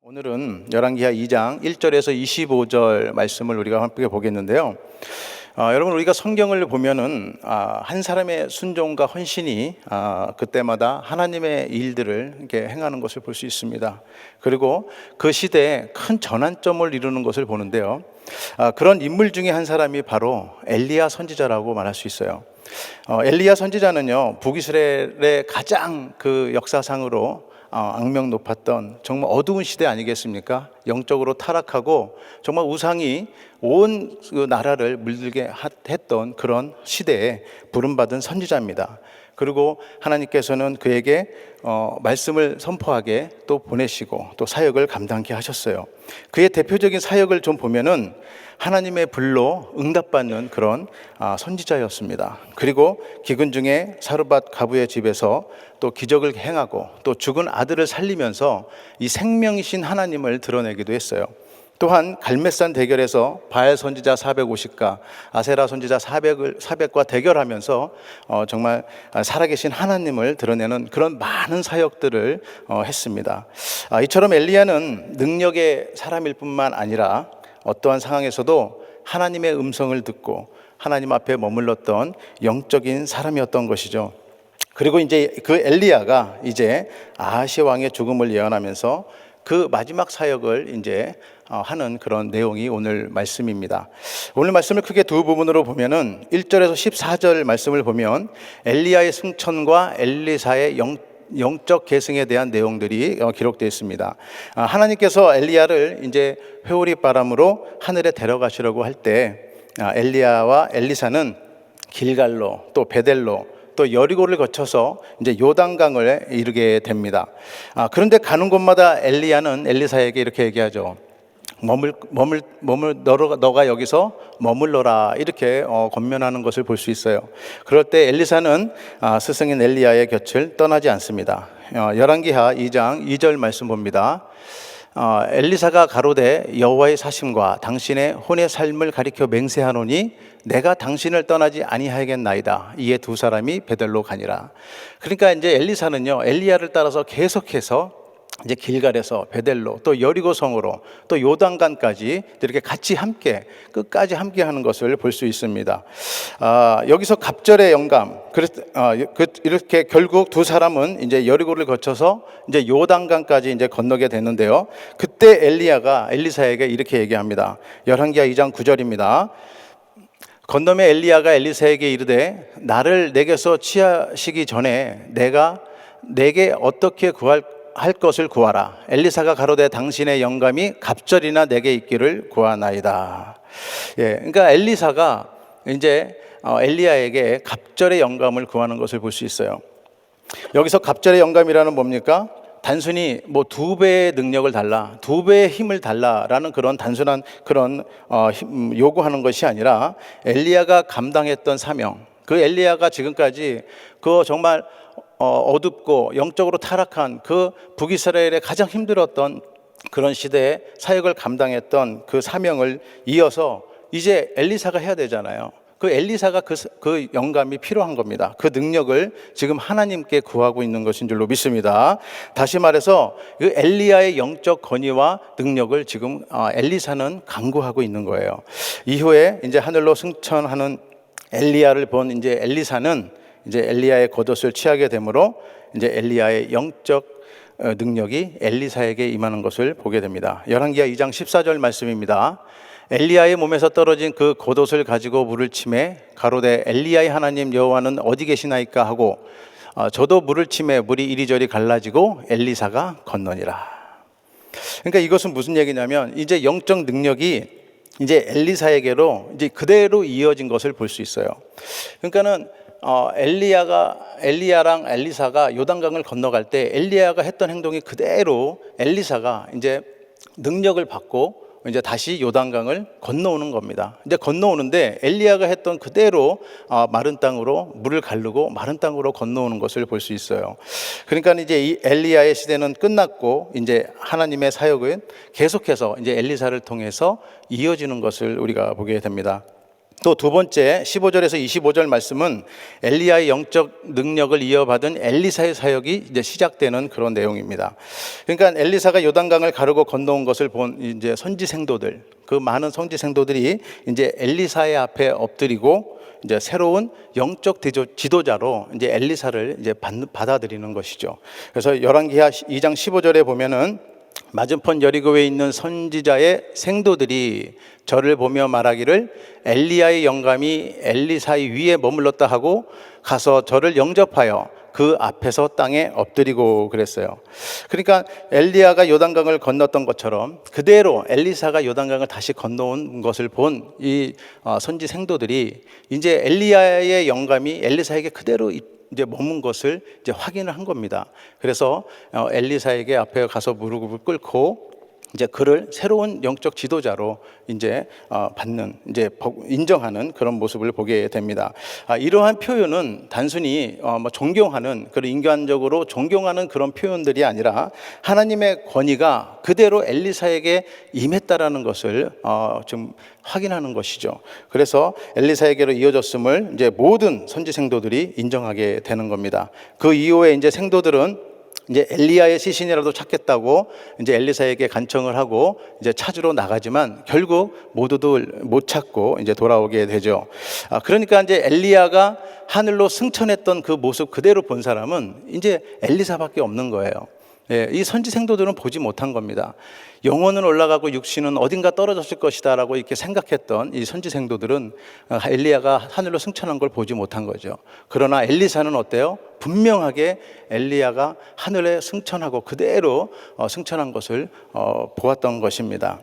오늘은 열왕기하 2장 1절에서 25절 말씀을 우리가 함께 보겠는데요. 여러분, 우리가 성경을 보면은 한 사람의 순종과 헌신이 그때마다 하나님의 일들을 이렇게 행하는 것을 볼 수 있습니다. 그리고 그 시대에 큰 전환점을 이루는 것을 보는데요. 그런 인물 중에 한 사람이 바로 엘리야 선지자라고 말할 수 있어요. 엘리야 선지자는요, 북이스라엘의 가장 그 역사상으로 악명 높았던 정말 어두운 시대 아니겠습니까? 영적으로 타락하고 정말 우상이 온 그 나라를 물들게 했던 그런 시대에 부름받은 선지자입니다. 그리고 하나님께서는 그에게 말씀을 선포하게 또 보내시고 또 사역을 감당케 하셨어요. 그의 대표적인 사역을 좀 보면은 하나님의 불로 응답받는 그런 선지자였습니다. 그리고 기근 중에 사르밧 가부의 집에서 또 기적을 행하고 또 죽은 아들을 살리면서 이 생명이신 하나님을 드러내기도 했어요. 또한 갈멜산 대결에서 바알 선지자 450과 아세라 선지자 400과 대결하면서 정말 살아계신 하나님을 드러내는 그런 많은 사역들을 했습니다. 이처럼 엘리야는 능력의 사람일 뿐만 아니라 어떠한 상황에서도 하나님의 음성을 듣고 하나님 앞에 머물렀던 영적인 사람이었던 것이죠. 그리고 이제 그 엘리야가 이제 아하시 왕의 죽음을 예언하면서 그 마지막 사역을 이제 하는 그런 내용이 오늘 말씀입니다. 오늘 말씀을 크게 두 부분으로 보면은 1절에서 14절 말씀을 보면 엘리야의 승천과 엘리사의 영적 계승에 대한 내용들이 기록되어 있습니다. 하나님께서 엘리야를 이제 회오리 바람으로 하늘에 데려가시려고 할 때 엘리야와 엘리사는 길갈로 또 베델로 또 여리고를 거쳐서 이제 요단강을 이르게 됩니다. 그런데 가는 곳마다 엘리야는 엘리사에게 이렇게 얘기하죠. 너가 여기서 머물러라, 이렇게 권면하는 것을 볼 수 있어요. 그럴 때 엘리사는 스승인 엘리야의 곁을 떠나지 않습니다. 열왕기하 2장 2절 말씀 봅니다. 엘리사가 가로되 여호와의 사심과 당신의 혼의 삶을 가리켜 맹세하노니 내가 당신을 떠나지 아니하겠나이다. 이에 두 사람이 베델로 가니라. 그러니까 이제 엘리사는요, 엘리야를 따라서 계속해서 이제 길갈에서 베델로 또 여리고 성으로 또 요단강까지 이렇게 같이 함께 끝까지 함께 하는 것을 볼 수 있습니다. 여기서 갑절의 영감, 이렇게 결국 두 사람은 이제 여리고를 거쳐서 이제 요단강까지 이제 건너게 되는데요. 그때 엘리야가 엘리사에게 이렇게 얘기합니다. 열왕기하 2장 9절입니다. 건너매 엘리야가 엘리사에게 이르되 나를 내게서 취하시기 전에 내가 내게 어떻게 할 것을 구하라. 엘리사가 가로되 당신의 영감이 갑절이나 내게 있기를 구하나이다. 그러니까 엘리사가 이제 엘리야에게 갑절의 영감을 구하는 것을 볼 수 있어요. 여기서 갑절의 영감이라는 뭡니까? 단순히 뭐 2배의 능력을 달라, 2배의 힘을 달라라는 그런 단순한 그런 요구하는 것이 아니라 엘리야가 감당했던 사명, 그 엘리야가 지금까지 그 정말 어둡고 영적으로 타락한 그 북이스라엘에 가장 힘들었던 그런 시대에 사역을 감당했던 그 사명을 이어서 이제 엘리사가 해야 되잖아요. 그 엘리사가 그 영감이 필요한 겁니다. 그 능력을 지금 하나님께 구하고 있는 것인 줄로 믿습니다. 다시 말해서 그 엘리야의 영적 권위와 능력을 지금 엘리사는 강구하고 있는 거예요. 이후에 이제 하늘로 승천하는 엘리야를 본 이제 엘리사는 이제 엘리야의 겉옷을 취하게 되므로 이제 엘리야의 영적 능력이 엘리사에게 임하는 것을 보게 됩니다. 열왕기하 2장 14절 말씀입니다. 엘리야의 몸에서 떨어진 그 겉옷을 가지고 물을 치매 가로되 엘리야의 하나님 여호와는 어디 계시나이까 하고 저도 물을 치매 물이 이리저리 갈라지고 엘리사가 건너니라. 그러니까 이것은 무슨 얘기냐면 이제 영적 능력이 이제 엘리사에게로 이제 그대로 이어진 것을 볼 수 있어요. 그러니까는 엘리야랑 엘리사가 요단강을 건너갈 때 엘리야가 했던 행동이 그대로 엘리사가 이제 능력을 받고 이제 다시 요단강을 건너오는 겁니다. 이제 건너오는데 엘리야가 했던 그대로 마른 땅으로 물을 가르고 마른 땅으로 건너오는 것을 볼 수 있어요. 그러니까 이제 이 엘리야의 시대는 끝났고 이제 하나님의 사역은 계속해서 이제 엘리사를 통해서 이어지는 것을 우리가 보게 됩니다. 또 두 번째 15절에서 25절 말씀은 엘리야의 영적 능력을 이어받은 엘리사의 사역이 이제 시작되는 그런 내용입니다. 그러니까 엘리사가 요단강을 가르고 건너온 것을 본 이제 선지 생도들, 그 많은 선지 생도들이 이제 엘리사의 앞에 엎드리고 이제 새로운 영적 지도자로 이제 엘리사를 이제 받아들이는 것이죠. 그래서 열왕기하 2장 15절에 보면은 맞은편 여리고에 있는 선지자의 생도들이 저를 보며 말하기를 엘리야의 영감이 엘리사의 위에 머물렀다 하고 가서 저를 영접하여 그 앞에서 땅에 엎드리고 그랬어요. 그러니까 엘리야가 요단강을 건넜던 것처럼 그대로 엘리사가 요단강을 다시 건너온 것을 본 이 선지 생도들이 이제 엘리야의 영감이 엘리사에게 그대로 이제 머문 것을 이제 확인을 한 겁니다. 그래서 엘리사에게 앞에 가서 무릎을 꿇고 이제 그를 새로운 영적 지도자로 이제 받는, 이제 인정하는 그런 모습을 보게 됩니다. 이러한 표현은 단순히 존경하는, 그런 인간적으로 존경하는 그런 표현들이 아니라 하나님의 권위가 그대로 엘리사에게 임했다라는 것을 좀 확인하는 것이죠. 그래서 엘리사에게로 이어졌음을 이제 모든 선지 생도들이 인정하게 되는 겁니다. 그 이후에 이제 생도들은 이제 엘리야의 시신이라도 찾겠다고 이제 엘리사에게 간청을 하고 이제 찾으러 나가지만 결국 모두들 못 찾고 이제 돌아오게 되죠. 그러니까 이제 엘리야가 하늘로 승천했던 그 모습 그대로 본 사람은 이제 엘리사밖에 없는 거예요. 예, 이 선지 생도들은 보지 못한 겁니다. 영혼은 올라가고 육신은 어딘가 떨어졌을 것이다 라고 이렇게 생각했던 이 선지 생도들은 엘리야가 하늘로 승천한 걸 보지 못한 거죠. 그러나 엘리사는 어때요? 분명하게 엘리야가 하늘에 승천하고 그대로 승천한 것을 보았던 것입니다.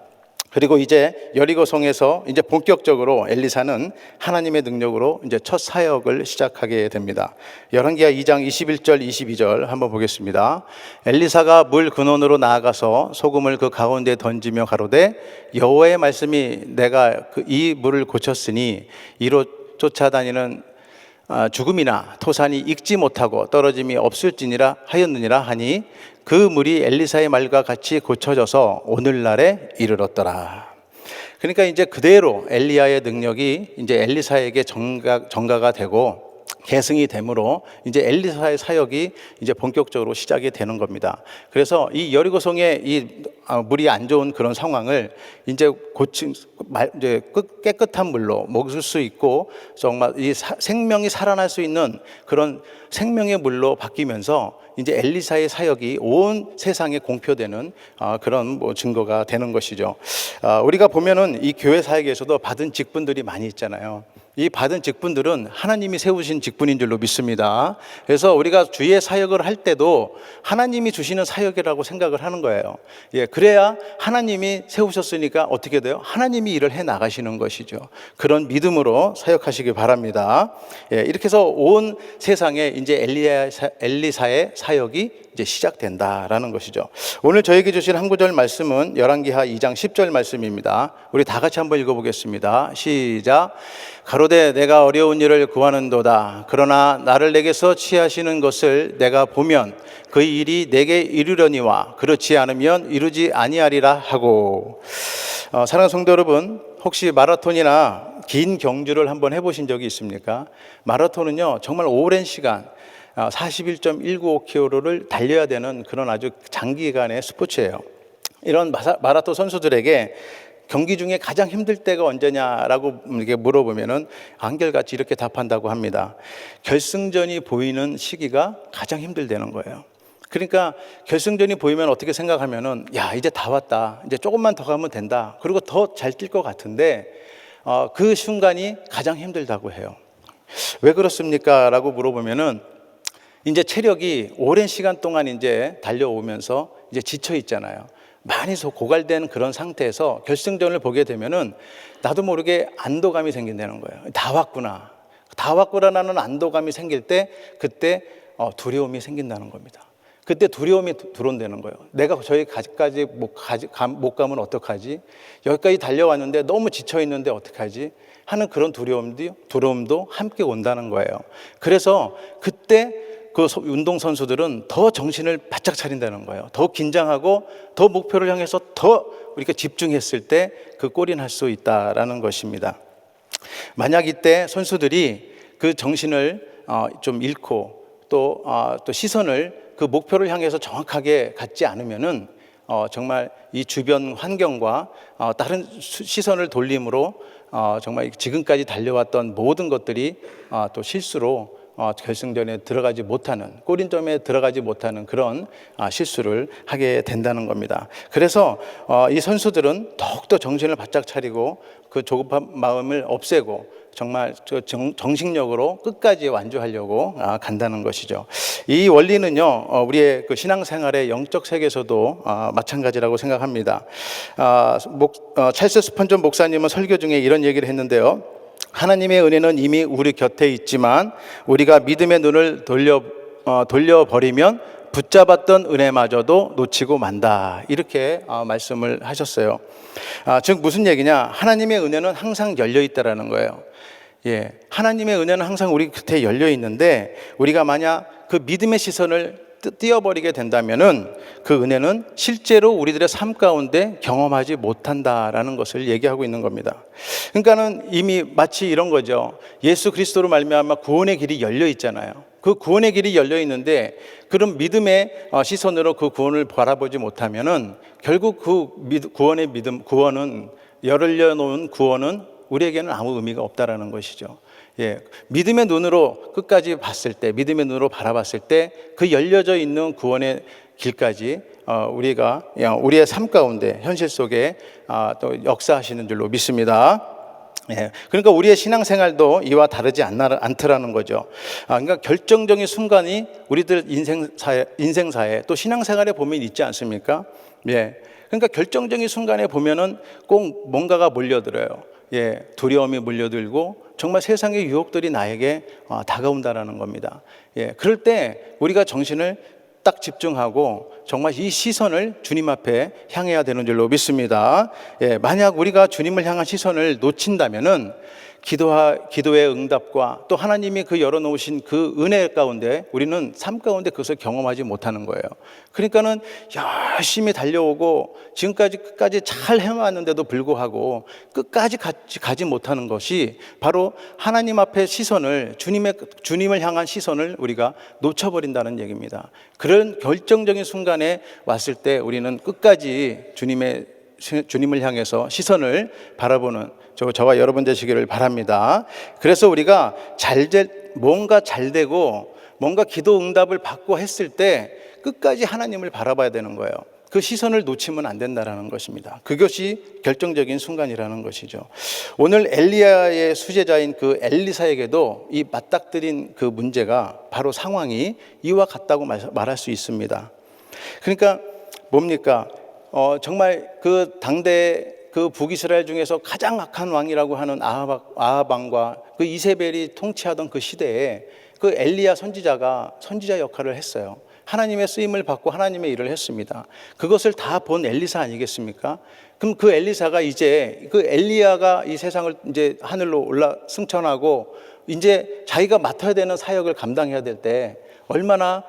그리고 이제 여리고성에서 이제 본격적으로 엘리사는 하나님의 능력으로 이제 첫 사역을 시작하게 됩니다. 열왕기하 2장 21절 22절 한번 보겠습니다. 엘리사가 물 근원으로 나아가서 소금을 그 가운데 던지며 가로되 여호와의 말씀이 내가 이 물을 고쳤으니 이로 쫓아다니는 죽음이나 토산이 익지 못하고 떨어짐이 없을지니라 하였느니라 하니 그 물이 엘리사의 말과 같이 고쳐져서 오늘날에 이르렀더라. 그러니까 이제 그대로 엘리야의 능력이 이제 엘리사에게 전가가 되고 계승이 되므로 이제 엘리사의 사역이 이제 본격적으로 시작이 되는 겁니다. 그래서 이 여리고성의 이 물이 안 좋은 그런 상황을 이제 이제 깨끗한 물로 먹을 수 있고 정말 이 생명이 살아날 수 있는 그런 생명의 물로 바뀌면서 이제 엘리사의 사역이 온 세상에 공표되는 그런 증거가 되는 것이죠. 우리가 보면은 이 교회 사역에서도 받은 직분들이 많이 있잖아요. 이 받은 직분들은 하나님이 세우신 직분인 줄로 믿습니다. 그래서 우리가 주의 사역을 할 때도 하나님이 주시는 사역이라고 생각을 하는 거예요. 예, 그래야 하나님이 세우셨으니까 어떻게 돼요? 하나님이 일을 해 나가시는 것이죠. 그런 믿음으로 사역하시기 바랍니다. 예, 이렇게 해서 온 세상에 이제 엘리사의 사역이 이제 시작된다라는 것이죠. 오늘 저에게 주신 한 구절 말씀은 열왕기하 2장 10절 말씀입니다. 우리 다 같이 한번 읽어보겠습니다. 시작. 가로되 내가 어려운 일을 구하는도다. 그러나 나를 내게서 취하시는 것을 내가 보면 그 일이 내게 이르려니와 그렇지 않으면 이루지 아니하리라 하고. 사랑하는 성도 여러분, 혹시 마라톤이나 긴 경주를 한번 해보신 적이 있습니까? 마라톤은요 정말 오랜 시간 41.195km를 달려야 되는 그런 아주 장기간의 스포츠예요. 이런 마라톤 선수들에게 경기 중에 가장 힘들 때가 언제냐라고 이렇게 물어보면은 한결같이 이렇게 답한다고 합니다. 결승전이 보이는 시기가 가장 힘들다는 거예요. 그러니까 결승전이 보이면 어떻게 생각하면은 야 이제 다 왔다, 이제 조금만 더 가면 된다, 그리고 더 잘 뛸 것 같은데 그 순간이 가장 힘들다고 해요. 왜 그렇습니까? 라고 물어보면은 이제 체력이 오랜 시간 동안 이제 달려오면서 이제 지쳐 있잖아요. 많이 고갈된 그런 상태에서 결승전을 보게 되면은 나도 모르게 안도감이 생긴다는 거예요. 다 왔구나라는 안도감이 생길 때 그때 두려움이 생긴다는 겁니다. 그때 두려움이 들어온다는 거예요. 내가 저기까지 못 가면 어떡하지? 여기까지 달려왔는데 너무 지쳐 있는데 어떡하지? 하는 그런 두려움도 함께 온다는 거예요. 그래서 그때 그 운동선수들은 더 정신을 바짝 차린다는 거예요. 더 긴장하고 더 목표를 향해서 더 이렇게 집중했을 때 그 골이 날 수 있다라는 것입니다. 만약 이때 선수들이 그 정신을 좀 잃고 또 시선을 그 목표를 향해서 정확하게 갖지 않으면은 정말 이 주변 환경과 다른 시선을 돌림으로 정말 지금까지 달려왔던 모든 것들이 또 실수로 결승전에 들어가지 못하는, 골인점에 들어가지 못하는 그런 실수를 하게 된다는 겁니다. 그래서 이 선수들은 더욱더 정신을 바짝 차리고 그 조급한 마음을 없애고 정말 정식력으로 끝까지 완주하려고 간다는 것이죠. 이 원리는요, 우리의 그 신앙생활의 영적 세계에서도 마찬가지라고 생각합니다. 찰스 스펀전 목사님은 설교 중에 이런 얘기를 했는데요. 하나님의 은혜는 이미 우리 곁에 있지만 우리가 믿음의 눈을 돌려버리면 붙잡았던 은혜마저도 놓치고 만다. 이렇게 말씀을 하셨어요. 즉 무슨 얘기냐? 하나님의 은혜는 항상 열려 있다라는 거예요. 예, 하나님의 은혜는 항상 우리 곁에 열려 있는데 우리가 만약 그 믿음의 시선을 띄어버리게 된다면은 그 은혜는 실제로 우리들의 삶 가운데 경험하지 못한다라는 것을 얘기하고 있는 겁니다. 그러니까는 이미 마치 이런 거죠. 예수 그리스도로 말미암아 구원의 길이 열려 있잖아요. 그 구원의 길이 열려 있는데 그런 믿음의 시선으로 그 구원을 바라보지 못하면은 결국 그 구원은 열려 놓은 구원은 우리에게는 아무 의미가 없다라는 것이죠. 예, 믿음의 눈으로 끝까지 봤을 때, 믿음의 눈으로 바라봤을 때 그 열려져 있는 구원의 길까지 우리가 우리의 삶 가운데 현실 속에 또 역사하시는 줄로 믿습니다. 예, 그러니까 우리의 신앙생활도 이와 다르지 않더라는 거죠. 그러니까 결정적인 순간이 우리들 인생사에 또 신앙생활에 보면 있지 않습니까? 예, 그러니까 결정적인 순간에 보면은 꼭 뭔가가 몰려들어요. 예, 두려움이 몰려들고 정말 세상의 유혹들이 나에게 다가온다라는 겁니다. 예, 그럴 때 우리가 정신을 딱 집중하고 정말 이 시선을 주님 앞에 향해야 되는 줄로 믿습니다. 예, 만약 우리가 주님을 향한 시선을 놓친다면은 기도의 응답과 또 하나님이 그 열어놓으신 그 은혜 가운데 우리는 삶 가운데 그것을 경험하지 못하는 거예요. 그러니까는 열심히 달려오고 지금까지 끝까지 잘 해왔는데도 불구하고 끝까지 가지 못하는 것이 바로 하나님 앞에 시선을 주님을 향한 시선을 우리가 놓쳐버린다는 얘기입니다. 그런 결정적인 순간에 왔을 때 우리는 끝까지 주님을 향해서 시선을 바라보는 저와 여러분 되시기를 바랍니다. 그래서 우리가 뭔가 잘 되고 뭔가 기도 응답을 받고 했을 때 끝까지 하나님을 바라봐야 되는 거예요. 그 시선을 놓치면 안 된다는 것입니다. 그것이 결정적인 순간이라는 것이죠. 오늘 엘리야의 수제자인 그 엘리사에게도 이 맞닥뜨린 그 문제가 바로 상황이 이와 같다고 말할 수 있습니다. 그러니까 뭡니까? 정말 그 당대 그 북이스라엘 중에서 가장 악한 왕이라고 하는 아합 왕과 그 이세벨이 통치하던 그 시대에 그 엘리야 선지자 역할을 했어요. 하나님의 쓰임을 받고 하나님의 일을 했습니다. 그것을 다 본 엘리사 아니겠습니까? 그럼 그 엘리사가 이제 그 엘리야가 이 세상을 이제 하늘로 승천하고 이제 자기가 맡아야 되는 사역을 감당해야 될 때 얼마나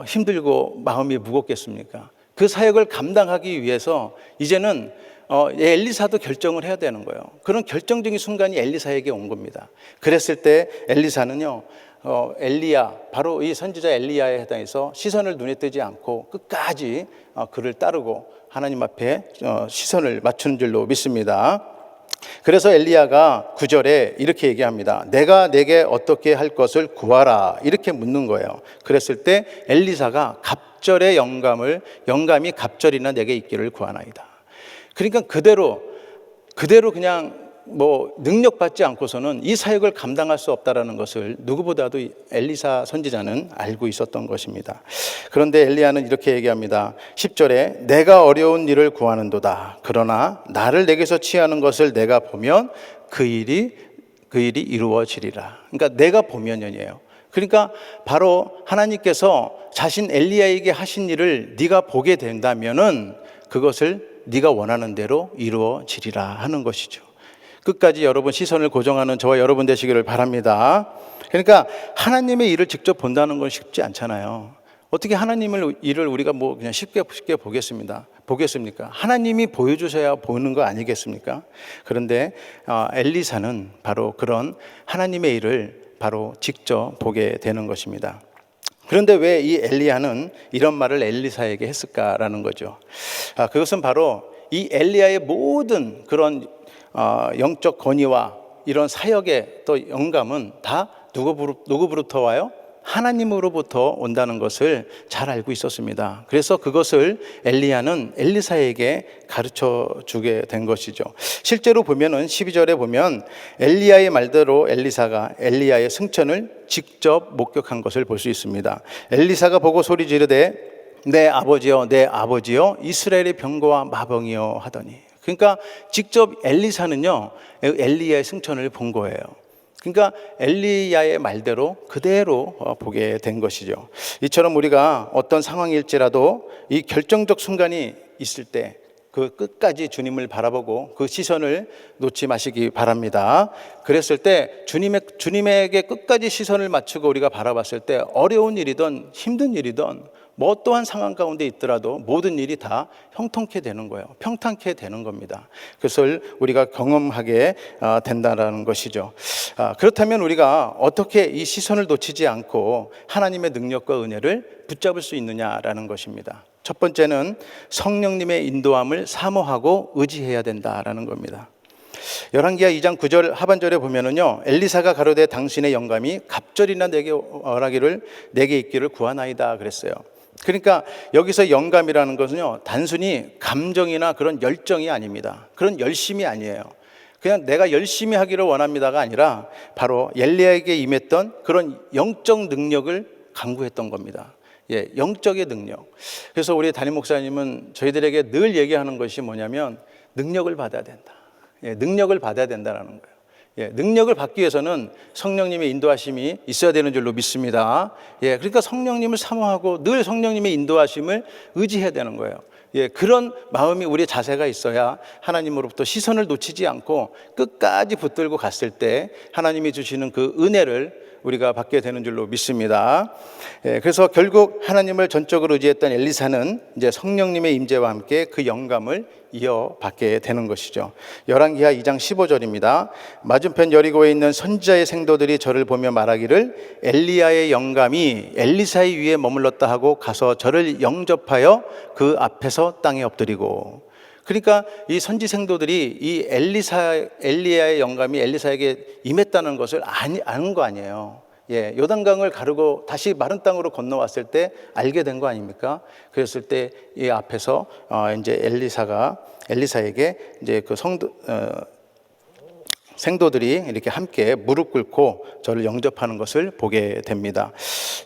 힘들고 마음이 무겁겠습니까? 그 사역을 감당하기 위해서 이제는 엘리사도 결정을 해야 되는 거예요. 그런 결정적인 순간이 엘리사에게 온 겁니다. 그랬을 때 엘리사는요, 바로 이 선지자 엘리야에 해당해서 시선을 눈에 띄지 않고 끝까지 그를 따르고 하나님 앞에 시선을 맞추는 줄로 믿습니다. 그래서 엘리야가 9절에 이렇게 얘기합니다. 내가 내게 어떻게 할 것을 구하라, 이렇게 묻는 거예요. 그랬을 때 엘리사가 갑절의 영감이 갑절이나 내게 있기를 구하나이다. 그러니까 그대로 그냥 능력받지 않고서는 이 사역을 감당할 수 없다라는 것을 누구보다도 엘리사 선지자는 알고 있었던 것입니다. 그런데 엘리야는 이렇게 얘기합니다. 10절에 내가 어려운 일을 구하는도다. 그러나 나를 내게서 취하는 것을 내가 보면 그 일이 이루어지리라. 그러니까 내가 보면이에요. 그러니까 바로 하나님께서 자신 엘리야에게 하신 일을 네가 보게 된다면은 그것을 네가 원하는 대로 이루어지리라 하는 것이죠. 끝까지 여러분 시선을 고정하는 저와 여러분 되시기를 바랍니다. 그러니까 하나님의 일을 직접 본다는 건 쉽지 않잖아요. 어떻게 하나님을 일을 우리가 뭐 그냥 쉽게 보겠습니까? 하나님이 보여주셔야 보는 거 아니겠습니까? 그런데 엘리사는 바로 그런 하나님의 일을 바로 직접 보게 되는 것입니다. 그런데 왜 이 엘리야는 이런 말을 엘리사에게 했을까라는 거죠. 그것은 바로 이 엘리야의 모든 그런 영적 권위와 이런 사역의 또 영감은 다 누구로부터 와요? 하나님으로부터 온다는 것을 잘 알고 있었습니다. 그래서 그것을 엘리야는 엘리사에게 가르쳐 주게 된 것이죠. 실제로 보면은 12절에 보면 엘리야의 말대로 엘리사가 엘리야의 승천을 직접 목격한 것을 볼 수 있습니다. 엘리사가 보고 소리 지르되 내 아버지여 내 아버지여 이스라엘의 병거와 마병이여 하더니, 그러니까 직접 엘리사는요 엘리야의 승천을 본 거예요. 그러니까 엘리야의 말대로 그대로 보게 된 것이죠. 이처럼 우리가 어떤 상황일지라도 이 결정적 순간이 있을 때 그 끝까지 주님을 바라보고 그 시선을 놓지 마시기 바랍니다. 그랬을 때 주님에게 끝까지 시선을 맞추고 우리가 바라봤을 때 어려운 일이든 힘든 일이든 뭐 어떠한 상황 가운데 있더라도 모든 일이 다 형통케 되는 거예요. 평탄케 되는 겁니다. 그것을 우리가 경험하게 된다는 것이죠. 그렇다면 우리가 어떻게 이 시선을 놓치지 않고 하나님의 능력과 은혜를 붙잡을 수 있느냐라는 것입니다. 첫 번째는 성령님의 인도함을 사모하고 의지해야 된다라는 겁니다. 열왕기하 2장 9절 하반절에 보면은요, 엘리사가 가로되 당신의 영감이 갑절이나 내게 어라기를 내게 있기를 구하나이다 그랬어요. 그러니까 여기서 영감이라는 것은요, 단순히 감정이나 그런 열정이 아닙니다. 그런 열심이 아니에요. 그냥 내가 열심히 하기를 원합니다가 아니라 바로 엘리야에게 임했던 그런 영적 능력을 강구했던 겁니다. 영적의 능력. 그래서 우리 담임 목사님은 저희들에게 늘 얘기하는 것이 뭐냐면 능력을 받아야 된다. 능력을 받아야 된다는 거예요. 능력을 받기 위해서는 성령님의 인도하심이 있어야 되는 줄로 믿습니다. 그러니까 성령님을 사모하고 늘 성령님의 인도하심을 의지해야 되는 거예요. 그런 마음이 우리의 자세가 있어야 하나님으로부터 시선을 놓치지 않고 끝까지 붙들고 갔을 때 하나님이 주시는 그 은혜를 우리가 받게 되는 줄로 믿습니다. 그래서 결국 하나님을 전적으로 의지했던 엘리사는 이제 성령님의 임재와 함께 그 영감을 이어받게 되는 것이죠. 열왕기하 2장 15절입니다. 맞은편 여리고에 있는 선지자의 생도들이 저를 보며 말하기를 엘리야의 영감이 엘리사의 위에 머물렀다 하고 가서 저를 영접하여 그 앞에서 땅에 엎드리고. 그러니까 이 선지 생도들이 이 엘리야의 영감이 엘리사에게 임했다는 것을 아는 거 아니에요. 요단강을 가르고 다시 마른 땅으로 건너왔을 때 알게 된 거 아닙니까? 그랬을 때 이 앞에서 이제 엘리사에게 이제 그 생도들이 이렇게 함께 무릎 꿇고 저를 영접하는 것을 보게 됩니다.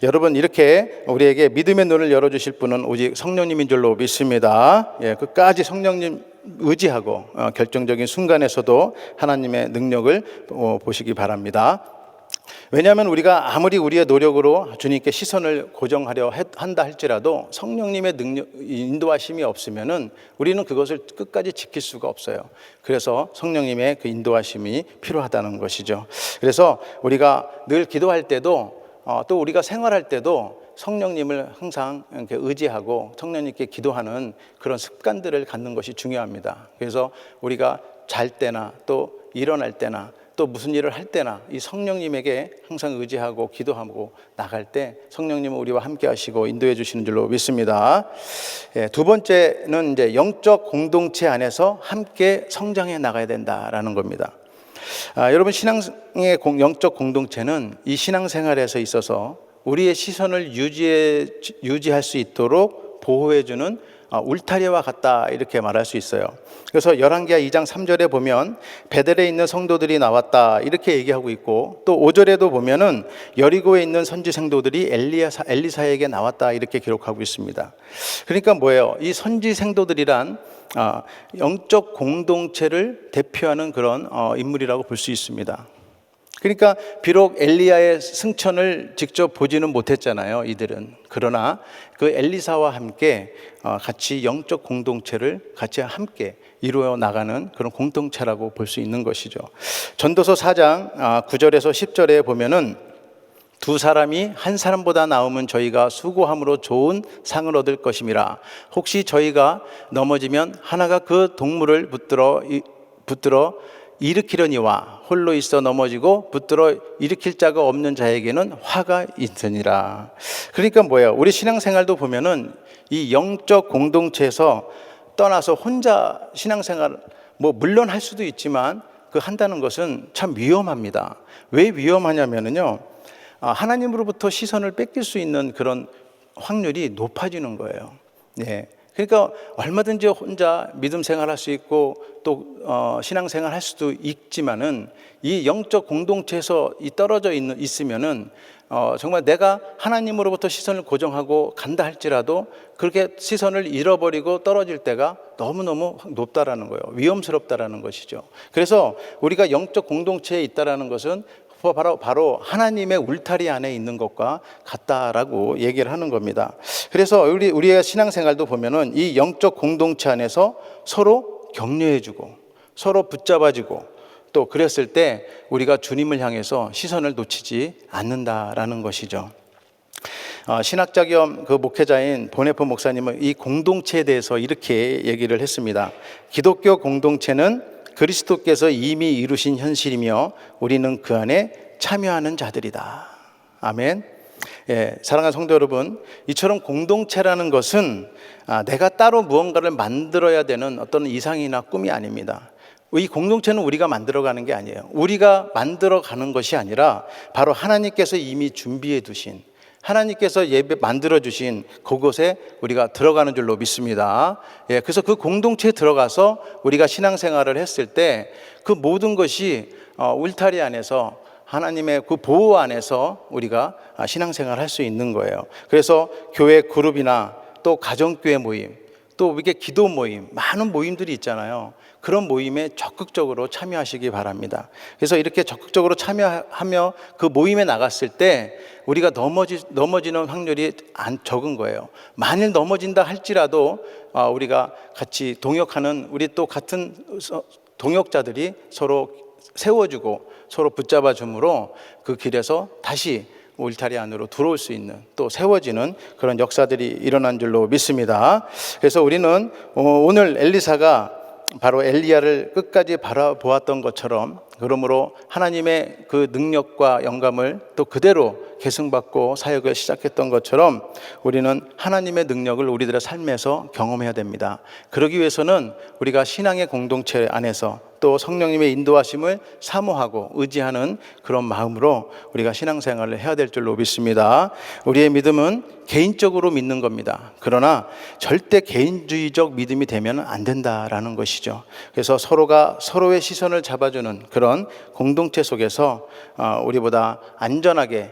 여러분, 이렇게 우리에게 믿음의 눈을 열어주실 분은 오직 성령님인 줄로 믿습니다. 끝까지 성령님 의지하고 결정적인 순간에서도 하나님의 능력을 보시기 바랍니다. 왜냐하면 우리가 아무리 우리의 노력으로 주님께 시선을 고정하려 한다 할지라도 성령님의 인도하심이 없으면은 우리는 그것을 끝까지 지킬 수가 없어요. 그래서 성령님의 그 인도하심이 필요하다는 것이죠. 그래서 우리가 늘 기도할 때도 또 우리가 생활할 때도 성령님을 항상 이렇게 의지하고 성령님께 기도하는 그런 습관들을 갖는 것이 중요합니다. 그래서 우리가 잘 때나 또 일어날 때나 또 무슨 일을 할 때나 이 성령님에게 항상 의지하고 기도하고 나갈 때 성령님은 우리와 함께 하시고 인도해 주시는 줄로 믿습니다. 두 번째는 이제 영적 공동체 안에서 함께 성장해 나가야 된다라는 겁니다. 여러분, 신앙의 영적 공동체는 이 신앙생활에서 있어서 우리의 시선을 유지할 수 있도록 보호해주는 울타리와 같다, 이렇게 말할 수 있어요. 그래서 열왕기하 2장 3절에 보면 베델에 있는 성도들이 나왔다, 이렇게 얘기하고 있고, 또 5절에도 보면은 여리고에 있는 선지 생도들이 엘리사에게 나왔다, 이렇게 기록하고 있습니다. 그러니까 뭐예요? 이 선지 생도들이란 영적 공동체를 대표하는 그런 인물이라고 볼 수 있습니다. 그러니까 비록 엘리야의 승천을 직접 보지는 못했잖아요, 이들은. 그러나 그 엘리사와 함께 같이 영적 공동체를 같이 함께 이루어 나가는 그런 공동체라고 볼 수 있는 것이죠. 전도서 4장 9절에서 10절에 보면은 두 사람이 한 사람보다 나으면 저희가 수고함으로 좋은 상을 얻을 것임이라. 혹시 저희가 넘어지면 하나가 그 동물을 붙들어 일으키려니와 홀로 있어 넘어지고 붙들어 일으킬 자가 없는 자에게는 화가 있으니라. 그러니까 뭐예요? 우리 신앙생활도 보면은 이 영적 공동체에서 떠나서 혼자 신앙생활 물론 할 수도 있지만 그 한다는 것은 참 위험합니다. 왜 위험하냐면요, 하나님으로부터 시선을 뺏길 수 있는 그런 확률이 높아지는 거예요. 네. 그러니까 얼마든지 혼자 믿음 생활할 수 있고 또 신앙생활 할 수도 있지만은 이 영적 공동체에서 떨어져 있으면은 정말 내가 하나님으로부터 시선을 고정하고 간다 할지라도 그렇게 시선을 잃어버리고 떨어질 때가 너무너무 높다라는 거예요. 위험스럽다라는 것이죠. 그래서 우리가 영적 공동체에 있다라는 것은 바로 하나님의 울타리 안에 있는 것과 같다라고 얘기를 하는 겁니다. 그래서 우리의 신앙생활도 보면은 이 영적 공동체 안에서 서로 격려해주고 서로 붙잡아주고 또 그랬을 때 우리가 주님을 향해서 시선을 놓치지 않는다라는 것이죠. 신학자 겸 그 목회자인 보네포 목사님은 이 공동체에 대해서 이렇게 얘기를 했습니다. 기독교 공동체는 그리스도께서 이미 이루신 현실이며 우리는 그 안에 참여하는 자들이다. 아멘. 예, 사랑하는 성도 여러분, 이처럼 공동체라는 것은 내가 따로 무언가를 만들어야 되는 어떤 이상이나 꿈이 아닙니다. 이 공동체는 우리가 만들어가는 게 아니에요. 우리가 만들어가는 것이 아니라 바로 하나님께서 이미 준비해 두신, 하나님께서 만들어주신 그곳에 우리가 들어가는 줄로 믿습니다. 예, 그래서 그 공동체에 들어가서 우리가 신앙생활을 했을 때 그 모든 것이 울타리 안에서 하나님의 그 보호 안에서 우리가 신앙생활을 할 수 있는 거예요. 그래서 교회 그룹이나 또 가정교회 모임, 또 이게 기도 모임, 많은 모임들이 있잖아요. 그런 모임에 적극적으로 참여하시기 바랍니다. 그래서 이렇게 적극적으로 참여하며 그 모임에 나갔을 때 우리가 넘어지는 확률이 적은 거예요. 만일 넘어진다 할지라도 우리가 같이 동역하는 우리 또 같은 동역자들이 서로 세워주고 서로 붙잡아 주므로 그 길에서 다시 울타리 안으로 들어올 수 있는 또 세워지는 그런 역사들이 일어난 줄로 믿습니다. 그래서 우리는 오늘 엘리사가 바로 엘리야를 끝까지 바라보았던 것처럼, 그러므로 하나님의 그 능력과 영감을 또 그대로 계승받고 사역을 시작했던 것처럼 우리는 하나님의 능력을 우리들의 삶에서 경험해야 됩니다. 그러기 위해서는 우리가 신앙의 공동체 안에서 또 성령님의 인도하심을 사모하고 의지하는 그런 마음으로 우리가 신앙생활을 해야 될 줄로 믿습니다. 우리의 믿음은 개인적으로 믿는 겁니다. 그러나 절대 개인주의적 믿음이 되면 안 된다라는 것이죠. 그래서 서로가 서로의 시선을 잡아주는 그런 공동체 속에서 우리보다 안전하게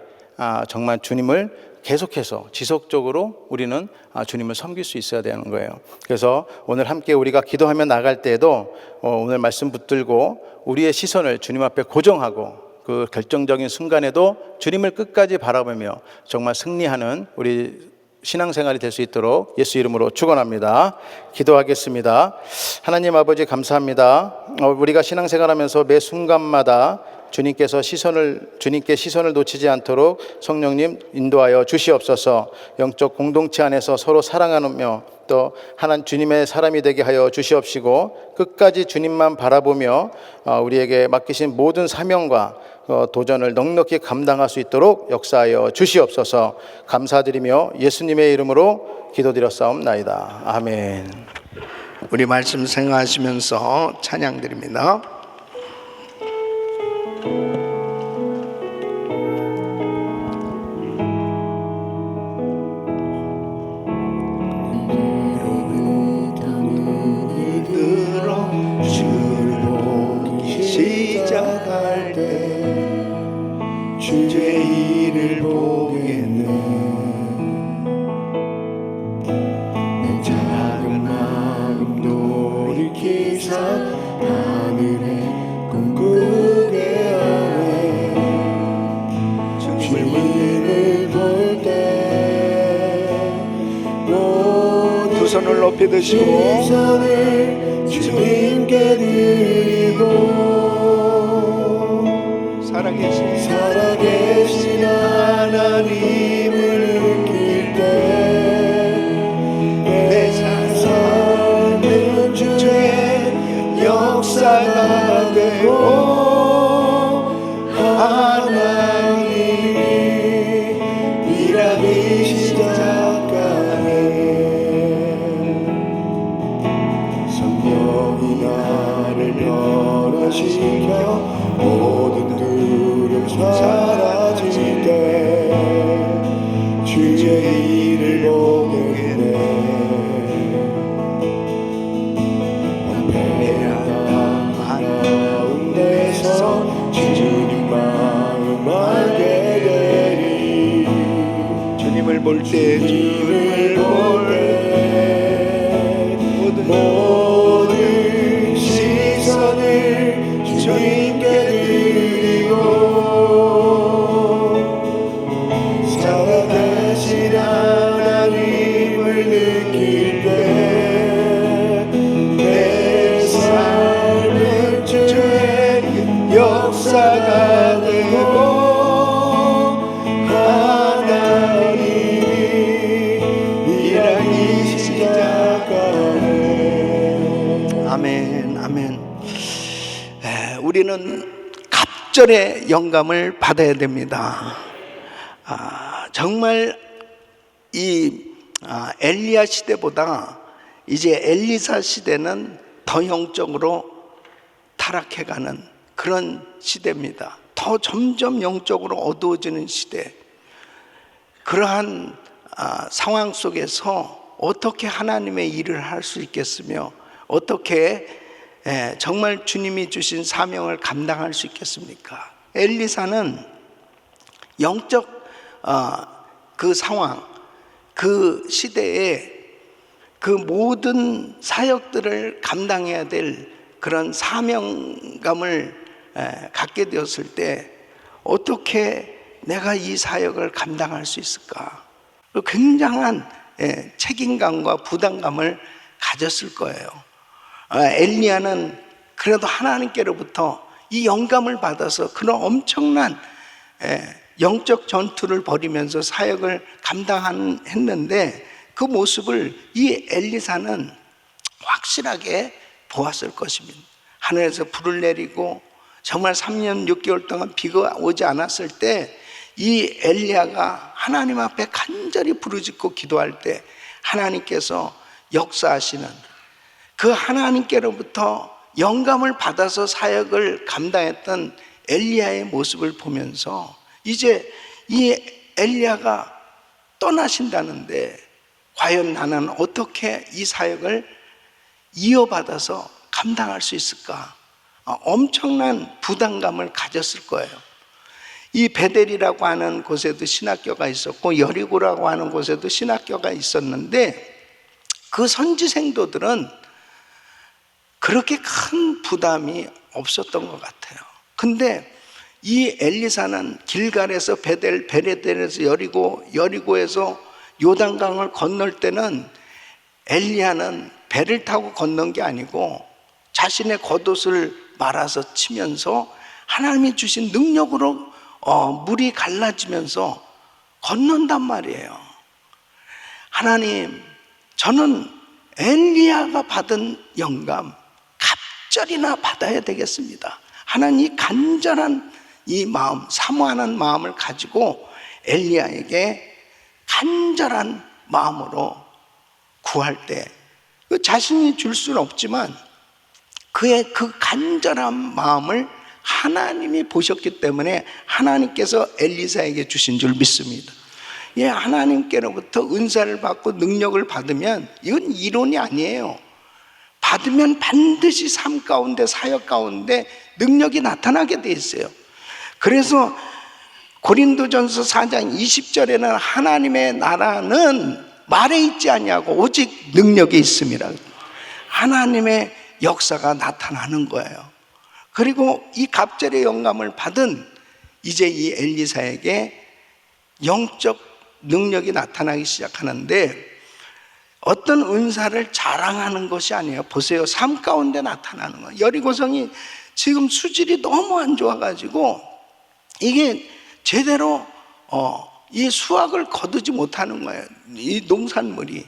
정말 주님을 계속해서 지속적으로 우리는 주님을 섬길 수 있어야 되는 거예요. 그래서 오늘 함께 우리가 기도하며 나갈 때에도 오늘 말씀 붙들고 우리의 시선을 주님 앞에 고정하고 그 결정적인 순간에도 주님을 끝까지 바라보며 정말 승리하는 우리 신앙생활이 될 수 있도록 예수 이름으로 축원합니다. 기도하겠습니다. 하나님 아버지 감사합니다. 우리가 신앙생활하면서 매 순간마다 주님께 시선을 놓치지 않도록 성령님 인도하여 주시옵소서. 영적 공동체 안에서 서로 사랑하며 또 하나님 주님의 사람이 되게 하여 주시옵시고 끝까지 주님만 바라보며 우리에게 맡기신 모든 사명과 도전을 넉넉히 감당할 수 있도록 역사하여 주시옵소서. 감사드리며 예수님의 이름으로 기도드렸사옵나이다. 아멘. 우리 말씀 생각하시면서 찬양드립니다. 시작할 때 주의 일을 보겠네. 내 작은 마음 돌이키사 하늘에 꿈꾸게 하네. 주님을 볼 때 두 손을 높이 드시고 두 손을 주님께 드리고 살아계신 하나님 역사가 되고 하나님이 일하기 시작하네. 성령이 나를 변화시켜 모든 두려움 사라지게 주의 일을 보게 되네. 원패한 땅 한가운데서 주님 마음 알게 되리. 주님을 볼 때 모든 시선을 주님께 드리고 살아계신 하나님을 느낄 때 내 삶은 주의 역사가 되고 하나님이 일하기 시작하네. 아멘, 아멘. 우리는 갑절의 영감을 받아야 됩니다. 정말 이 엘리야 시대보다 이제 엘리사 시대는 더 영적으로 타락해가는 그런 시대입니다. 더 점점 영적으로 어두워지는 시대. 그러한 상황 속에서 어떻게 하나님의 일을 할 수 있겠으며 어떻게 정말 주님이 주신 사명을 감당할 수 있겠습니까? 엘리사는 영적 그 상황, 그 시대에 그 모든 사역들을 감당해야 될 그런 사명감을 갖게 되었을 때 어떻게 내가 이 사역을 감당할 수 있을까? 굉장한 책임감과 부담감을 가졌을 거예요. 엘리야는 그래도 하나님께로부터 이 영감을 받아서 그런 엄청난 영적 전투를 벌이면서 사역을 감당했는데 그 모습을 이 엘리사는 확실하게 보았을 것입니다. 하늘에서 불을 내리고 정말 3년 6개월 동안 비가 오지 않았을 때 이 엘리야가 하나님 앞에 간절히 부르짖고 기도할 때 하나님께서 역사하시는 그 하나님께로부터 영감을 받아서 사역을 감당했던 엘리야의 모습을 보면서 이제 이 엘리야가 떠나신다는데 과연 나는 어떻게 이 사역을 이어받아서 감당할 수 있을까? 엄청난 부담감을 가졌을 거예요. 이 베델이라고 하는 곳에도 신학교가 있었고 여리고라고 하는 곳에도 신학교가 있었는데 그 선지 생도들은 그렇게 큰 부담이 없었던 것 같아요. 근데 이 엘리사는 길갈에서 베델, 베레델에서 여리고, 여리고에서 요단강을 건널 때는 엘리야는 배를 타고 건넌 게 아니고 자신의 겉옷을 말아서 치면서 하나님이 주신 능력으로 물이 갈라지면서 건넌단 말이에요. 하나님, 저는 엘리야가 받은 영감 갑절이나 받아야 되겠습니다. 하나님, 이 간절한 이 마음, 사모하는 마음을 가지고 엘리야에게 간절한 마음으로 구할 때 자신이 줄 수는 없지만 그의 그 간절한 마음을 하나님이 보셨기 때문에 하나님께서 엘리사에게 주신 줄 믿습니다. 예, 하나님께로부터 은사를 받고 능력을 받으면 이건 이론이 아니에요. 받으면 반드시 삶 가운데, 사역 가운데 능력이 나타나게 돼 있어요. 그래서 고린도전서 4장 20절에는 하나님의 나라는 말에 있지 아니하고 오직 능력에 있음이라. 하나님의 역사가 나타나는 거예요. 그리고 이 갑절의 영감을 받은 이제 이 엘리사에게 영적 능력이 나타나기 시작하는데 어떤 은사를 자랑하는 것이 아니에요. 보세요, 삶 가운데 나타나는 거예요. 여리고성이 지금 수질이 너무 안 좋아가지고 이게 제대로 이 수확을 거두지 못하는 거예요. 이 농산물이.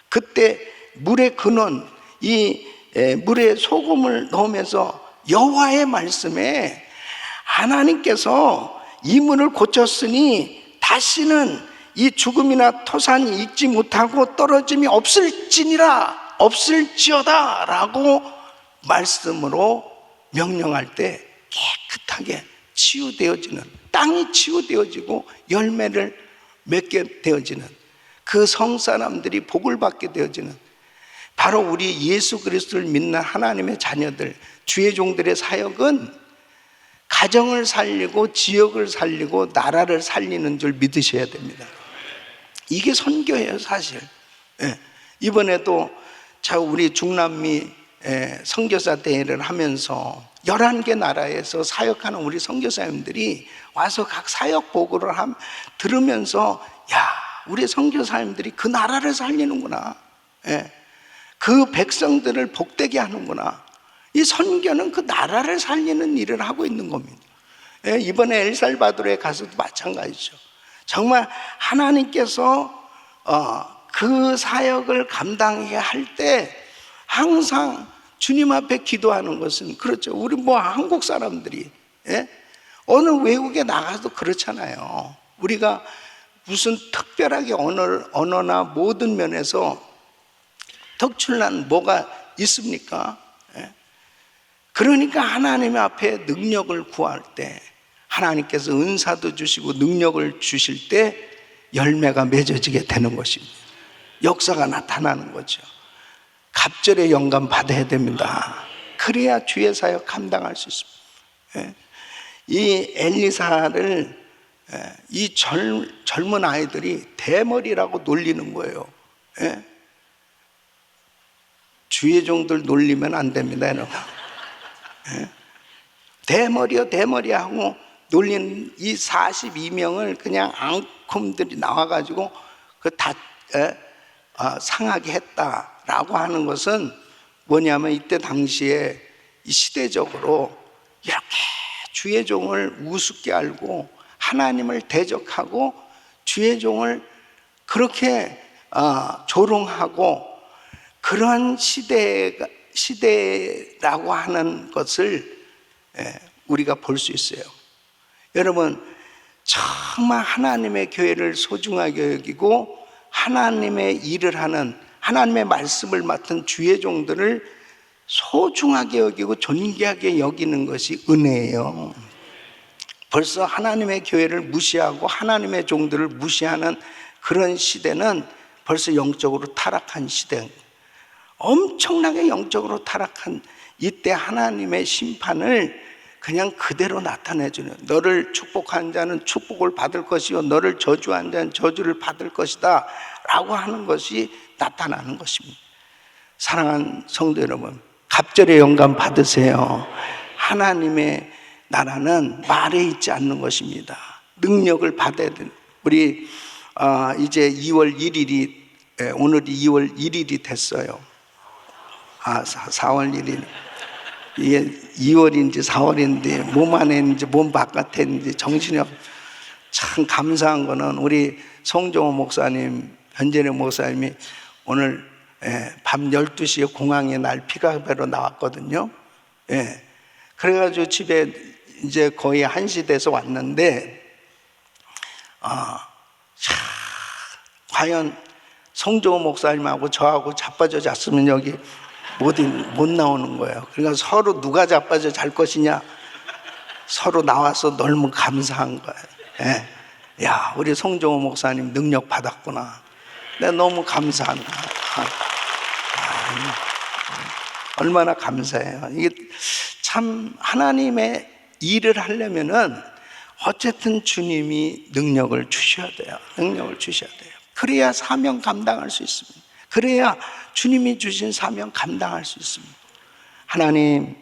그때 물의 근원, 이 물에 소금을 넣으면서 여호와의 말씀에 하나님께서 이 문을 고쳤으니 다시는 이 죽음이나 토산이 익지 못하고 떨어짐이 없을지어다 라고 말씀으로 명령할 때 깨끗하게 치유되어지는, 땅이 치유되어지고 열매를 맺게 되어지는, 그 성사람들이 복을 받게 되어지는, 바로 우리 예수 그리스도를 믿는 하나님의 자녀들, 주의 종들의 사역은 가정을 살리고 지역을 살리고 나라를 살리는 줄 믿으셔야 됩니다. 이게 선교예요, 사실. 이번에도 우리 중남미 선교사 대회를 하면서 11개 나라에서 사역하는 우리 선교사님들이 와서 각 사역 보고를 들으면서, 야, 우리 선교사님들이 그 나라를 살리는구나, 그 백성들을 복되게 하는구나. 이 선교는 그 나라를 살리는 일을 하고 있는 겁니다. 이번에 엘살바도르에 가서도 마찬가지죠. 정말 하나님께서 그 사역을 감당해야 할 때 항상 주님 앞에 기도하는 것은, 그렇죠, 우리 한국 사람들이 어느 외국에 나가도 그렇잖아요. 우리가 무슨 특별하게 언어나 모든 면에서 특출난 뭐가 있습니까? 그러니까 하나님 앞에 능력을 구할 때, 하나님께서 은사도 주시고 능력을 주실 때 열매가 맺어지게 되는 것입니다. 역사가 나타나는 거죠. 갑절의 영감 받아야 됩니다. 그래야 주의 사역 감당할 수 있습니다. 이 엘리사를 이 젊은 아이들이 대머리라고 놀리는 거예요. 주의 종들 놀리면 안 됩니다, 여러분. 대머리야 하고 놀린 이 42명을 그냥 앙큼들이 나와가지고 다 상하게 했다라고 하는 것은 뭐냐면, 이때 당시에 시대적으로 이렇게 주의 종을 우습게 알고 하나님을 대적하고 주의 종을 그렇게 조롱하고 그런 시대라고 하는 것을 우리가 볼 수 있어요. 여러분, 정말 하나님의 교회를 소중하게 여기고 하나님의 일을 하는, 하나님의 말씀을 맡은 주의 종들을 소중하게 여기고 존귀하게 여기는 것이 은혜예요. 벌써 하나님의 교회를 무시하고 하나님의 종들을 무시하는 그런 시대는 벌써 영적으로 타락한 시대, 엄청나게 영적으로 타락한 이때 하나님의 심판을 그냥 그대로 나타내주는, 너를 축복한 자는 축복을 받을 것이요 너를 저주한 자는 저주를 받을 것이다 라고 하는 것이 나타나는 것입니다. 사랑하는 성도 여러분, 갑절의 영감 받으세요. 하나님의 나라는 말에 있지 않는 것입니다. 능력을 받아야 돼요. 우리 이제 2월 1일이 오늘이 2월 1일이 됐어요. 4월 1일. 이게 2월인지 4월인지 몸 안에인지 몸 바깥에인지 정신이 참 감사한 거는, 우리 송정호 목사님, 현재의 목사님이 오늘 밤 12시에 공항에 날 픽업하러 나왔거든요. 그래가지고 집에 이제 거의 1시 돼서 왔는데, 과연 송정호 목사님하고 저하고 자빠져 잤으면 여기 못 나오는 거예요. 그러니까 서로 누가 자빠져 잘 것이냐, 서로 나와서 너무 감사한 거예요. 야, 우리 송정호 목사님 능력 받았구나. 내가 너무 감사한 거야. 얼마나 감사해요. 이게 참 하나님의 일을 하려면은 어쨌든 주님이 능력을 주셔야 돼요. 능력을 주셔야 돼요. 그래야 사명 감당할 수 있습니다. 그래야 주님이 주신 사명 감당할 수 있습니다. 하나님,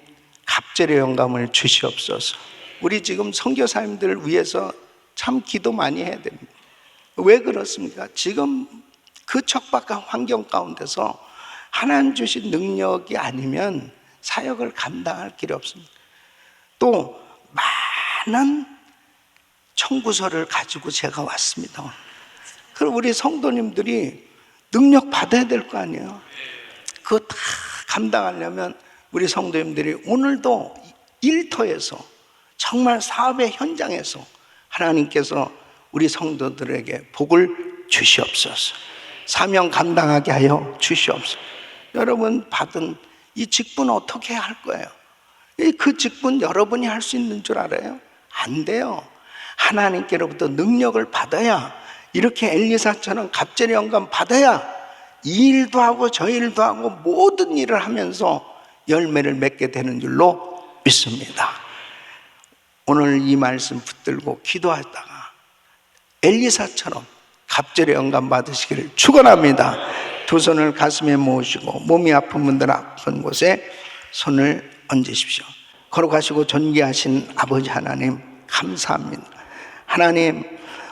갑절의 영감을 주시옵소서. 우리 지금 선교사님들을 위해서 참 기도 많이 해야 됩니다. 왜 그렇습니까? 지금 그 척박한 환경 가운데서 하나님 주신 능력이 아니면 사역을 감당할 길이 없습니다. 또 많은 청구서를 가지고 제가 왔습니다. 그럼 우리 성도님들이 능력 받아야 될 거 아니에요. 그거 다 감당하려면 우리 성도님들이 오늘도 일터에서, 정말 사업의 현장에서 하나님께서 우리 성도들에게 복을 주시옵소서. 사명 감당하게 하여 주시옵소서. 여러분 받은 이 직분 어떻게 할 거예요? 그 직분 여러분이 할 수 있는 줄 알아요? 안 돼요. 하나님께로부터 능력을 받아야, 이렇게 엘리사처럼 갑절의 영감 받아야 이 일도 하고 저 일도 하고 모든 일을 하면서 열매를 맺게 되는 줄로 믿습니다. 오늘 이 말씀 붙들고 기도하다가 엘리사처럼 갑절의 영감 받으시기를 축원합니다. 두 손을 가슴에 모으시고 몸이 아픈 분들 아픈 곳에 손을 얹으십시오. 걸어가시고 존귀하신 아버지 하나님, 감사합니다. 하나님,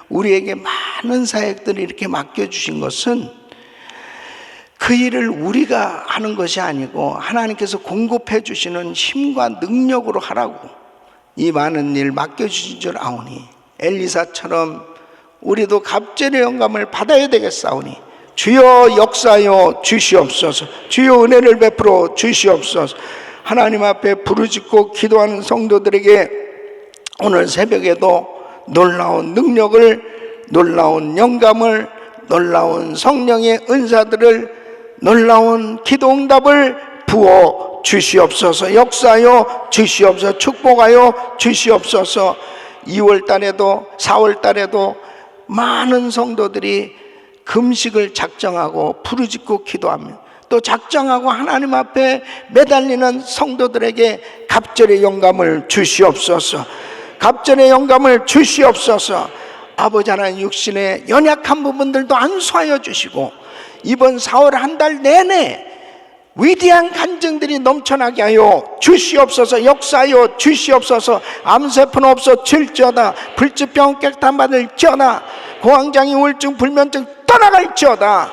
우리에게 많은 사역들을 이렇게 맡겨주신 것은 그 일을 우리가 하는 것이 아니고 하나님께서 공급해 주시는 힘과 능력으로 하라고 이 많은 일 맡겨주신 줄 아오니, 엘리사처럼 우리도 갑절의 영감을 받아야 되겠사오니 주여 역사하여 주시옵소서. 주여 은혜를 베풀어 주시옵소서. 하나님 앞에 부르짖고 기도하는 성도들에게 오늘 새벽에도 놀라운 능력을, 놀라운 영감을, 놀라운 성령의 은사들을, 놀라운 기도 응답을 부어 주시옵소서. 역사하여 주시옵소서. 축복하여 주시옵소서. 2월 달에도 4월 달에도 많은 성도들이 금식을 작정하고 부르짖고 기도하며 또 작정하고 하나님 앞에 매달리는 성도들에게 갑절의 영감을 주시옵소서. 갑절의 영감을 주시옵소서. 아버지 하나님, 육신의 연약한 부분들도 안수하여 주시고 이번 4월 한 달 내내 위대한 간증들이 넘쳐나게 하여 주시옵소서. 역사하여 주시옵소서. 암세포는 없어질지어다. 불치병 깨끗함받을지어다. 공황장애, 우울증, 불면증 떠나갈지어다.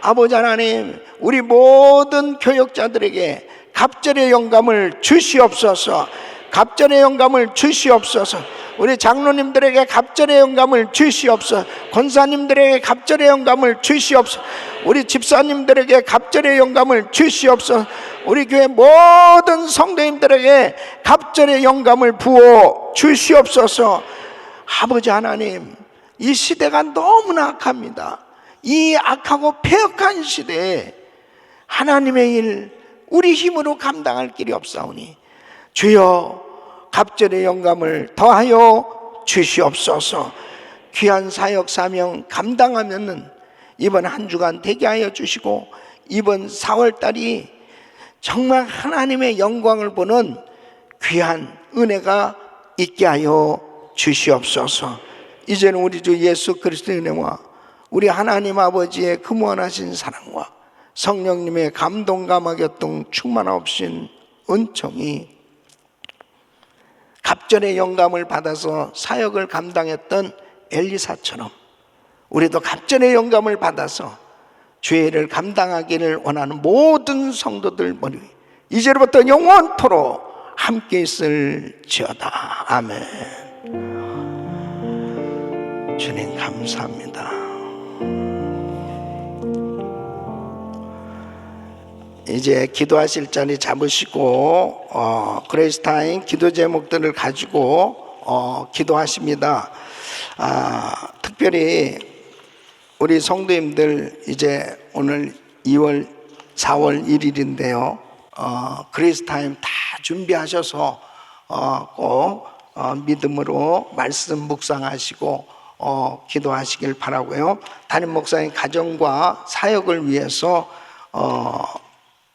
아버지 하나님, 우리 모든 교역자들에게 갑절의 영감을 주시옵소서. 갑절의 영감을 주시옵소서. 우리 장로님들에게 갑절의 영감을 주시옵소서. 권사님들에게 갑절의 영감을 주시옵소서. 우리 집사님들에게 갑절의 영감을 주시옵소서. 우리 교회 모든 성도님들에게 갑절의 영감을 부어 주시옵소서. 아버지 하나님, 이 시대가 너무나 악합니다. 이 악하고 폐역한 시대에 하나님의 일 우리 힘으로 감당할 길이 없사오니 주여 갑절의 영감을 더하여 주시옵소서. 귀한 사역 사명 감당하면은 이번 한 주간 되게 하여 주시고 이번 4월 달이 정말 하나님의 영광을 보는 귀한 은혜가 있게 하여 주시옵소서. 이제는 우리 주 예수 그리스도의 은혜와 우리 하나님 아버지의 그 무한하신 사랑과 성령님의 감동감화 교통 충만하신 은총이 갑절의 영감을 받아서 사역을 감당했던 엘리사처럼 우리도 갑절의 영감을 받아서 주의 일을 감당하기를 원하는 모든 성도들 머리 위에 이제로부터 영원토록 함께 있을지어다. 아멘. 주님 감사합니다. 이제 기도하실 자리 잡으시고 그레이스 타임 기도 제목들을 가지고 기도하십니다. 특별히 우리 성도님들 이제 오늘 2월 4월 1일인데요 그레이스 타임 다 준비하셔서 꼭 믿음으로 말씀 묵상하시고 기도하시길 바라고요. 담임 목사님 가정과 사역을 위해서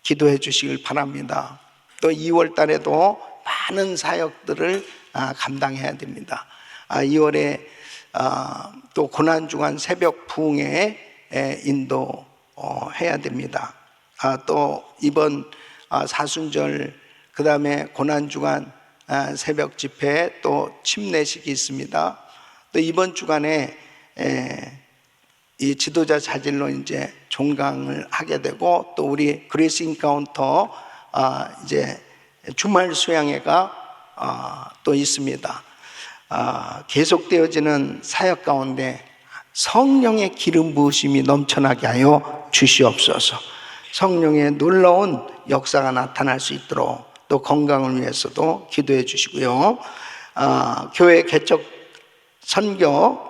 기도해 주시길 바랍니다. 또 2월 달에도 많은 사역들을 감당해야 됩니다. 2월에 또 고난주간 새벽 부흥회 인도해야 됩니다. 또 이번 사순절 그 다음에 고난주간 새벽 집회 또 침례식이 있습니다. 또 이번 주간에 이 지도자 자질로 이제 종강을 하게 되고 또 우리 그레이스 인카운터 이제 주말 수양회가 또 있습니다. 계속되어지는 사역 가운데 성령의 기름 부으심이 넘쳐나게 하여 주시옵소서. 성령의 놀라운 역사가 나타날 수 있도록 또 건강을 위해서도 기도해 주시고요. 교회 개척 선교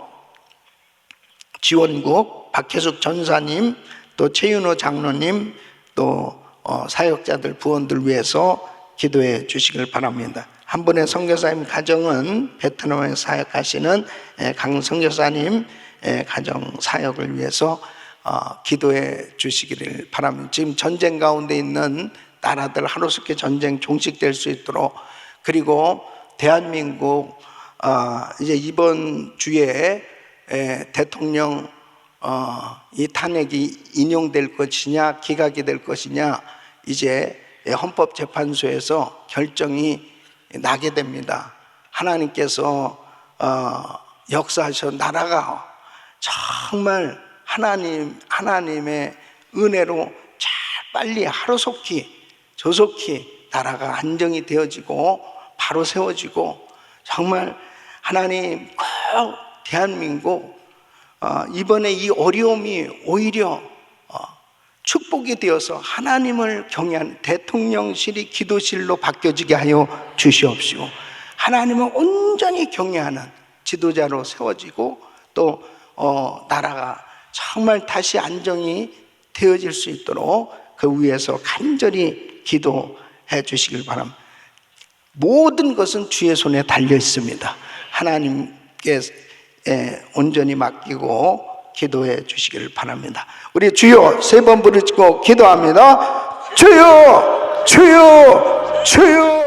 지원국 박혜숙 전사님, 또 최윤호 장로님, 또 사역자들 부원들 위해서 기도해 주시길 바랍니다. 한 분의 선교사님 가정은 베트남에 사역하시는 강 선교사님 가정 사역을 위해서 기도해 주시기를 바랍니다. 지금 전쟁 가운데 있는 나라들 하루속히 전쟁 종식될 수 있도록, 그리고 대한민국 이제 이번 주에 대통령 이 탄핵이 인용될 것이냐 기각이 될 것이냐 이제 헌법재판소에서 결정이 나게 됩니다. 하나님께서 역사하셔 나라가 정말 하나님의 은혜로 잘 빨리 하루속히 조속히 나라가 안정이 되어지고 바로 세워지고, 정말 하나님 꼭 대한민국 이번에 이 어려움이 오히려 축복이 되어서 하나님을 경외하는 대통령실이 기도실로 바뀌어지게 하여 주시옵시고, 하나님을 온전히 경외하는 지도자로 세워지고, 또 나라가 정말 다시 안정이 되어질 수 있도록 그 위에서 간절히 기도해 주시길 바랍니다. 모든 것은 주의 손에 달려 있습니다. 하나님께 온전히 맡기고 기도해 주시길 바랍니다. 우리 주여 세 번 부르짖고 기도합니다. 주여, 주여, 주여.